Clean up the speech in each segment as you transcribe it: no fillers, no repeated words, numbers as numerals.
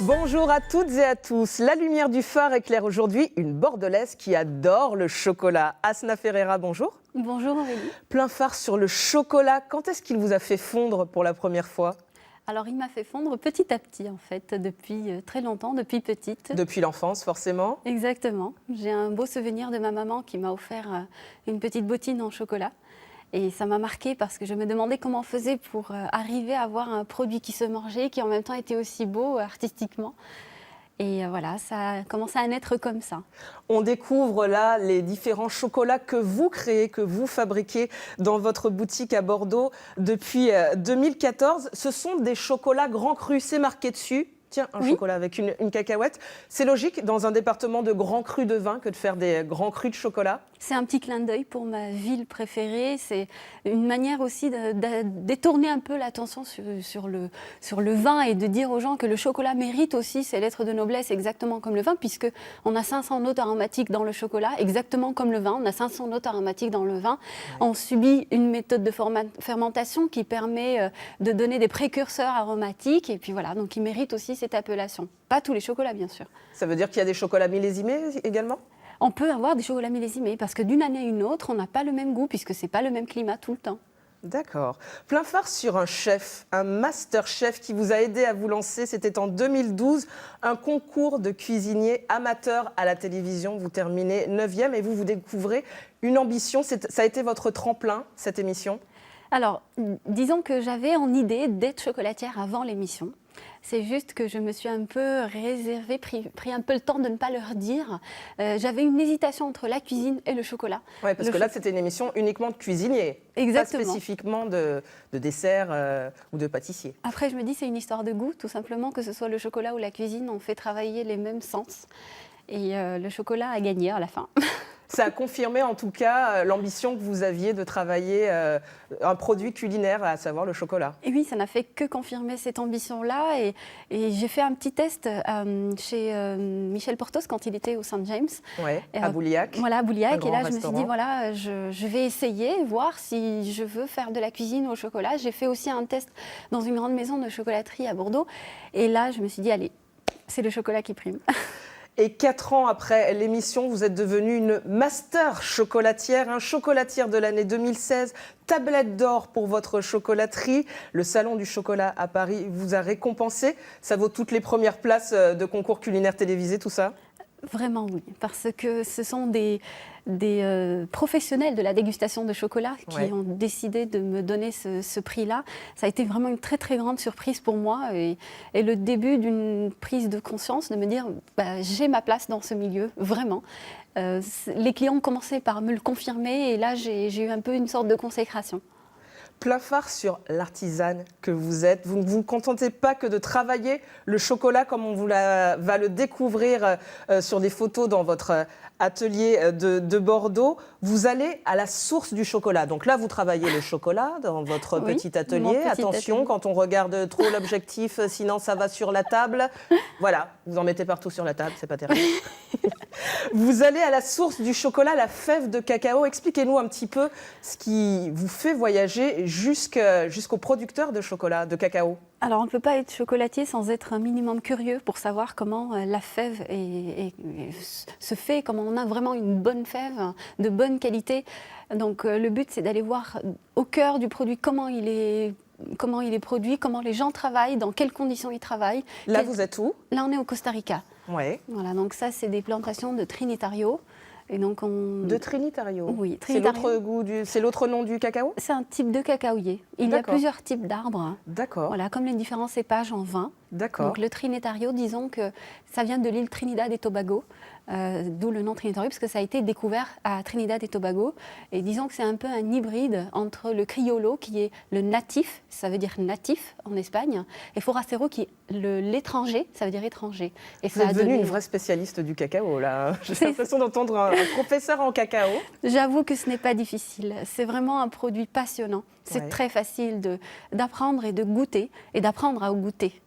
Bonjour à toutes et à tous. La lumière du phare éclaire aujourd'hui une Bordelaise qui adore le chocolat. Asna Ferreira, bonjour. Bonjour Aurélie. Plein phare sur le chocolat. Quand est-ce qu'il vous a fait fondre pour la première fois? Alors il m'a fait fondre petit à petit en fait, depuis très longtemps, depuis petite. Depuis l'enfance, forcément. Exactement. J'ai un beau souvenir de ma maman qui m'a offert une petite bottine en chocolat. Et ça m'a marquée parce que je me demandais comment on faisait pour arriver à avoir un produit qui se mangeait, qui en même temps était aussi beau artistiquement. Et voilà, ça a commencé à naître comme ça. On découvre là les différents chocolats que vous créez, que vous fabriquez dans votre boutique à Bordeaux depuis 2014. Ce sont des chocolats Grand Cru, c'est marqué dessus. Tiens, un chocolat avec une cacahuète. C'est logique dans un département de grands crus de vin que de faire des grands crus de chocolat? C'est un petit clin d'œil pour ma ville préférée. C'est une manière aussi de détourner un peu l'attention sur le vin et de dire aux gens que le chocolat mérite aussi ses lettres de noblesse exactement comme le vin, puisqu'on a 500 notes aromatiques dans le chocolat, exactement comme le vin. On a 500 notes aromatiques dans le vin. Ouais. On subit une méthode de fermentation qui permet de donner des précurseurs aromatiques. Et puis voilà, donc il mérite aussi cette appellation. Pas tous les chocolats, bien sûr. Ça veut dire qu'il y a des chocolats millésimés également? On peut avoir des chocolats millésimés parce que d'une année à une autre, on n'a pas le même goût puisque ce n'est pas le même climat tout le temps. D'accord. Plein phare sur un chef, un master chef qui vous a aidé à vous lancer. C'était en 2012, un concours de cuisinier amateur à la télévision. Vous terminez 9e et vous découvrez une ambition. Ça a été votre tremplin, cette émission? Alors, disons que j'avais en idée d'être chocolatière avant l'émission. C'est juste que je me suis un peu réservée, pris un peu le temps de ne pas leur dire. J'avais une hésitation entre la cuisine et le chocolat. Oui, parce que là, c'était une émission uniquement de cuisinier. Exactement. Pas spécifiquement de dessert ou de pâtissier. Après, je me dis c'est une histoire de goût, tout simplement, que ce soit le chocolat ou la cuisine, on fait travailler les mêmes sens. Et le chocolat a gagné à la fin. Ça a confirmé en tout cas l'ambition que vous aviez de travailler un produit culinaire, à savoir le chocolat. Et oui, ça n'a fait que confirmer cette ambition-là. Et j'ai fait un petit test chez Michel Portos quand il était au Saint James. Ouais, à Bouliac. Voilà, à Bouliac. Et là, je me suis dit, restaurant. voilà, je vais essayer, voir si je veux faire de la cuisine au chocolat. J'ai fait aussi un test dans une grande maison de chocolaterie à Bordeaux. Et là, je me suis dit, allez, c'est le chocolat qui prime. Et 4 ans après l'émission, vous êtes devenue une master chocolatière, un chocolatière de l'année 2016, tablette d'or pour votre chocolaterie. Le Salon du chocolat à Paris vous a récompensé. Ça vaut toutes les premières places de concours culinaires télévisés, tout ça? Vraiment oui, parce que ce sont des professionnels de la dégustation de chocolat qui ont décidé de me donner ce prix-là. Ça a été vraiment une très très grande surprise pour moi et le début d'une prise de conscience, de me dire j'ai ma place dans ce milieu, vraiment. Les clients ont commencé par me le confirmer et là j'ai eu un peu une sorte de consécration. Plein phare sur l'artisane que vous êtes. Vous ne vous contentez pas que de travailler le chocolat comme on va le découvrir sur des photos dans votre atelier de Bordeaux. Vous allez à la source du chocolat. Donc là, vous travaillez le chocolat dans votre petit atelier. Attention, quand on regarde trop l'objectif, sinon ça va sur la table. Voilà, vous en mettez partout sur la table, c'est pas terrible. Vous allez à la source du chocolat, la fève de cacao. Expliquez-nous un petit peu ce qui vous fait voyager jusqu'au producteur de chocolat, de cacao. Alors, on ne peut pas être chocolatier sans être un minimum curieux pour savoir comment la fève se fait, comment on a vraiment une bonne fève de bonne qualité. Donc, le but, c'est d'aller voir au cœur du produit comment il est produit, comment les gens travaillent, dans quelles conditions ils travaillent. Là, vous êtes où? Là, on est au Costa Rica. Ouais. Voilà, donc ça, c'est des plantations de Trinitario. Et donc De Trinitario. Oui, Trinitario. C'est l'autre nom du cacao? C'est un type de cacaoyer. Il y a plusieurs types d'arbres. D'accord. Voilà, comme les différents cépages en vin. D'accord. Donc le Trinitario, disons que ça vient de l'île Trinidad et Tobago, d'où le nom Trinitario, parce que ça a été découvert à Trinidad et Tobago. Et disons que c'est un peu un hybride entre le Criollo, qui est le natif, ça veut dire natif en Espagne, et Forastero, qui est l'étranger, ça veut dire étranger. Et vous êtes devenue une vraie spécialiste du cacao, là. J'ai l'impression d'entendre un professeur en cacao. J'avoue que ce n'est pas difficile. C'est vraiment un produit passionnant. C'est très facile d'apprendre et de goûter, et d'apprendre à goûter.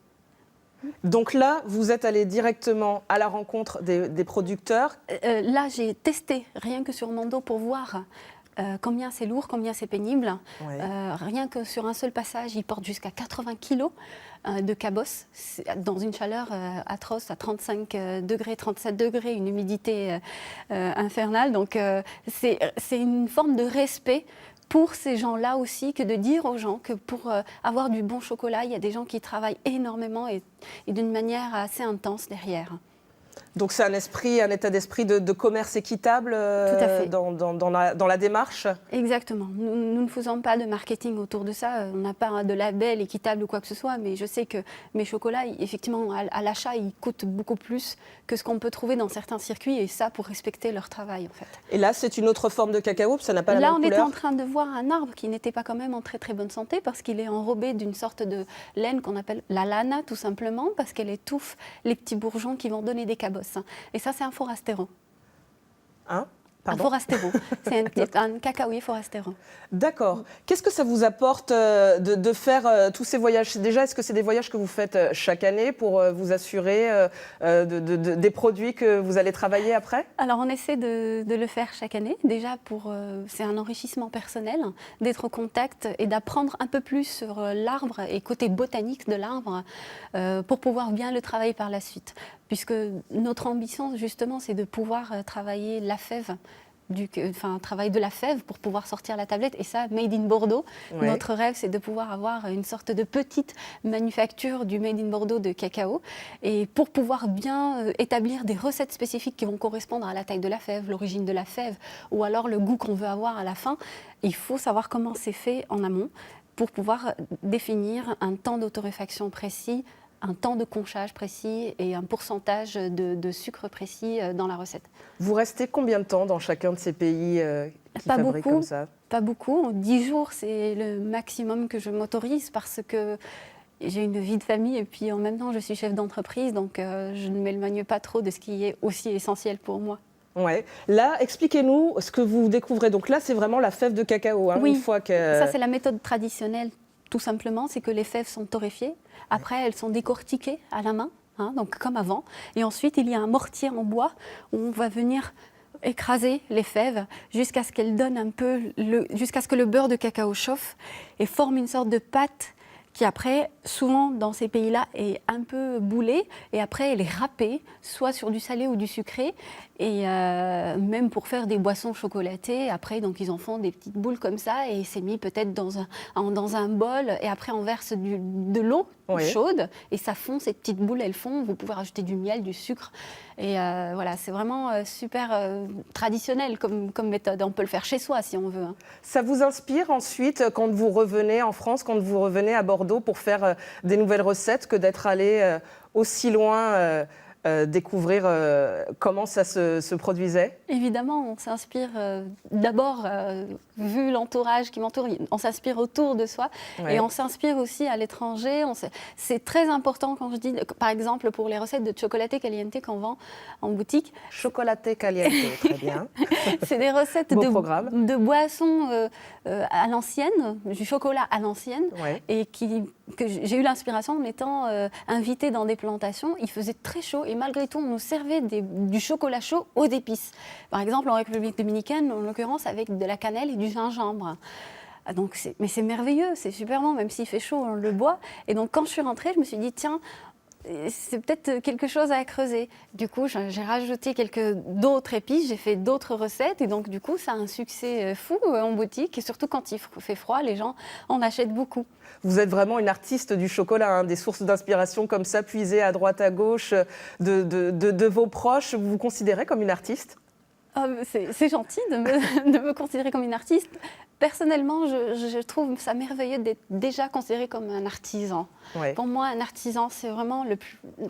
Donc là, vous êtes allé directement à la rencontre des producteurs. Là, j'ai testé rien que sur mon dos pour voir combien c'est lourd, combien c'est pénible. Ouais. Rien que sur un seul passage, il porte jusqu'à 80 kilos de cabosse, dans une chaleur atroce, à 35 degrés, 37 degrés, une humidité infernale. Donc c'est une forme de respect pour ces gens-là aussi, que de dire aux gens que pour avoir du bon chocolat, il y a des gens qui travaillent énormément et d'une manière assez intense derrière. Donc c'est un état d'esprit de commerce équitable Tout à fait. dans la démarche. Exactement. Nous ne faisons pas de marketing autour de ça. On n'a pas de label équitable ou quoi que ce soit, mais je sais que mes chocolats, effectivement, à l'achat, ils coûtent beaucoup plus que ce qu'on peut trouver dans certains circuits, et ça pour respecter leur travail, en fait. Et là, c'est une autre forme de cacao, ça n'a pas la Là, même on couleur. était en train de voir un arbre qui n'était pas quand même en très très bonne santé, parce qu'il est enrobé d'une sorte de laine qu'on appelle la lana, tout simplement, parce qu'elle étouffe les petits bourgeons qui vont donner des cabosses. Et ça, c'est un forastero. Hein? Un Pardon. forastero. C'est un cacaoyer forastero. D'accord. Qu'est-ce que ça vous apporte de faire tous ces voyages? Déjà, est-ce que c'est des voyages que vous faites chaque année pour vous assurer des produits que vous allez travailler après? Alors, on essaie de le faire chaque année. Déjà, c'est un enrichissement personnel d'être au contact et d'apprendre un peu plus sur l'arbre et côté botanique de l'arbre pour pouvoir bien le travailler par la suite. Puisque notre ambition, justement, c'est de pouvoir travailler la fève. Un travail de la fève pour pouvoir sortir la tablette, et ça, made in Bordeaux. Ouais. Notre rêve, c'est de pouvoir avoir une sorte de petite manufacture du made in Bordeaux de cacao, et pour pouvoir bien établir des recettes spécifiques qui vont correspondre à la taille de la fève, l'origine de la fève, ou alors le goût qu'on veut avoir à la fin, il faut savoir comment c'est fait en amont pour pouvoir définir un temps d'autoréfaction précis, un temps de conchage précis et un pourcentage de sucre précis dans la recette. Vous restez combien de temps dans chacun de ces pays qui Pas fabriquent beaucoup. comme ça? Pas beaucoup. 10 jours, c'est le maximum que je m'autorise, parce que j'ai une vie de famille et puis en même temps, je suis chef d'entreprise, donc je ne m'éloigne pas trop de ce qui est aussi essentiel pour moi. Ouais. Là, expliquez-nous ce que vous découvrez. Donc là, c'est vraiment la fève de cacao. Hein, Oui, une fois que... ça c'est la méthode traditionnelle, tout simplement. C'est que les fèves sont torréfiées. Après, elles sont décortiquées à la main, hein, donc comme avant. Et ensuite, il y a un mortier en bois où on va venir écraser les fèves jusqu'à ce qu'elles donnent un peu, jusqu'à ce que le beurre de cacao chauffe et forme une sorte de pâte qui après, souvent dans ces pays-là, est un peu boulée, et après elle est râpée, soit sur du salé ou du sucré, et même pour faire des boissons chocolatées, après donc ils en font des petites boules comme ça, et c'est mis peut-être dans un bol, et après on verse de l'eau chaude, et ça fond, ces petites boules elles fondent, vous pouvez rajouter du miel, du sucre, et voilà, c'est vraiment super traditionnel comme méthode, on peut le faire chez soi si on veut. Hein. Ça vous inspire ensuite, quand vous revenez en France, quand vous revenez à Bordeaux pour faire des nouvelles recettes, que d'être allé aussi loin découvrir comment ça se produisait? Évidemment, on s'inspire d'abord, vu l'entourage qui m'entoure, on s'inspire autour de soi, et on s'inspire aussi à l'étranger. C'est très important quand je dis, par exemple, pour les recettes de chocolaté caliente qu'on vend en boutique. Chocolaté caliente, très bien. C'est des recettes de boissons à l'ancienne, du chocolat à l'ancienne, et que j'ai eu l'inspiration en étant invitée dans des plantations. Il faisait très chaud, et malgré tout, on nous servait du chocolat chaud aux épices. Par exemple, en République dominicaine, en l'occurrence, avec de la cannelle et du gingembre. Donc, mais c'est merveilleux, c'est super bon, même s'il fait chaud, on le boit. Et donc, quand je suis rentrée, je me suis dit, tiens, c'est peut-être quelque chose à creuser. Du coup, j'ai rajouté d'autres épices, j'ai fait d'autres recettes, et donc du coup, ça a un succès fou en boutique, et surtout quand il fait froid, les gens en achètent beaucoup. Vous êtes vraiment une artiste du chocolat, hein, des sources d'inspiration comme ça, puisées à droite, à gauche, de vos proches. Vous vous considérez comme une artiste? C'est gentil de me considérer comme une artiste. Personnellement, je trouve ça merveilleux d'être déjà considéré comme un artisan. Ouais. Pour moi, un artisan, c'est vraiment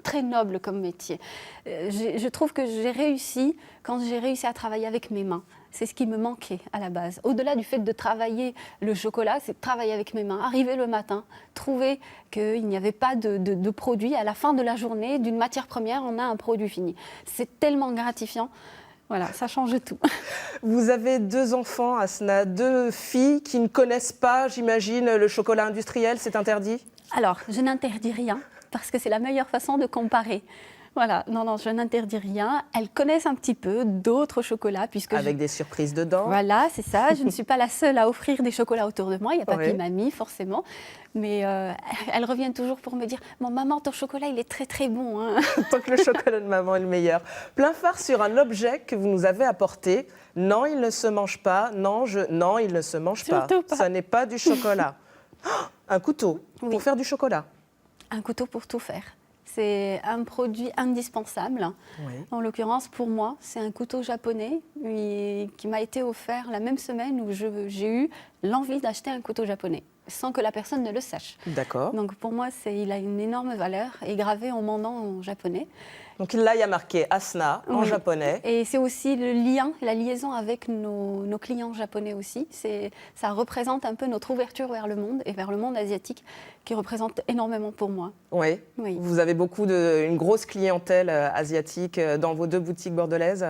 très noble comme métier. Je trouve que j'ai réussi quand j'ai réussi à travailler avec mes mains. C'est ce qui me manquait à la base. Au-delà du fait de travailler le chocolat, c'est de travailler avec mes mains. Arriver le matin, trouver qu'il n'y avait pas de produit. À la fin de la journée, d'une matière première, on a un produit fini. C'est tellement gratifiant. Voilà, ça change tout. Vous avez 2 enfants, Asna, 2 filles qui ne connaissent pas, j'imagine, le chocolat industriel, c'est interdit? Alors, je n'interdis rien, parce que c'est la meilleure façon de comparer. Voilà, non, je n'interdis rien. Elles connaissent un petit peu d'autres chocolats puisque Avec des surprises dedans. Voilà, c'est ça. Je ne suis pas la seule à offrir des chocolats autour de moi. Il y a papy, Oui. mamie, forcément. Mais elles reviennent toujours pour me dire « Bon, maman, ton chocolat, il est très, très bon. Hein. » Tant que le chocolat de maman est le meilleur. Plein phare sur un objet que vous nous avez apporté. Non, il ne se mange pas. Non, il ne se mange pas. Surtout pas. Ça n'est pas du chocolat. Oh, un couteau Oui. pour faire du chocolat. Un couteau pour tout faire. C'est un produit indispensable. Oui. En l'occurrence, pour moi, c'est un couteau japonais qui m'a été offert la même semaine où j'ai eu l'envie d'acheter un couteau japonais, sans que la personne ne le sache. D'accord. Donc pour moi, il a une énorme valeur et gravé en mon nom en japonais. Donc là, il y a marqué Asna en Oui. japonais. Et c'est aussi le lien, la liaison avec nos clients japonais aussi. Ça représente un peu notre ouverture vers le monde et vers le monde asiatique, qui représente énormément pour moi. Oui. Oui. Vous avez une grosse clientèle asiatique dans vos 2 boutiques bordelaises.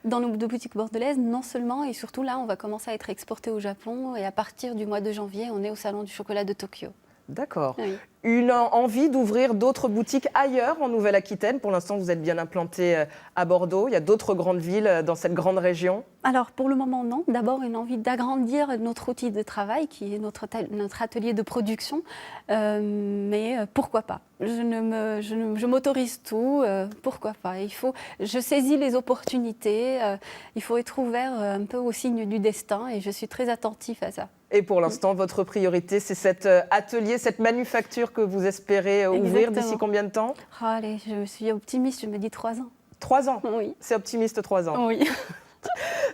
Dans nos 2 boutiques bordelaises, non seulement, et surtout là, on va commencer à être exporté au Japon. Et à partir du mois de janvier, on est au Salon du chocolat de Tokyo. D'accord. Oui. Une envie d'ouvrir d'autres boutiques ailleurs en Nouvelle-Aquitaine. Pour l'instant, vous êtes bien implanté à Bordeaux. Il y a d'autres grandes villes dans cette grande région. Alors, pour le moment, non. D'abord, une envie d'agrandir notre outil de travail, qui est notre atelier de production. Mais pourquoi pas? Je m'autorise tout. Pourquoi pas? Je saisis les opportunités. Il faut être ouvert un peu au signe du destin et je suis très attentive à ça. Et pour l'instant, votre priorité, c'est cet atelier, cette manufacture que vous espérez ouvrir d'ici combien de temps? Oh, allez, je suis optimiste, je me dis 3 ans. 3 ans. Oui. C'est optimiste, 3 ans. Oui.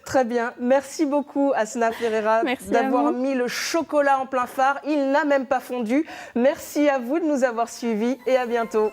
Très bien. Merci beaucoup, Asna Ferreira, d'avoir mis le chocolat en plein phare. Il n'a même pas fondu. Merci à vous de nous avoir suivis et à bientôt.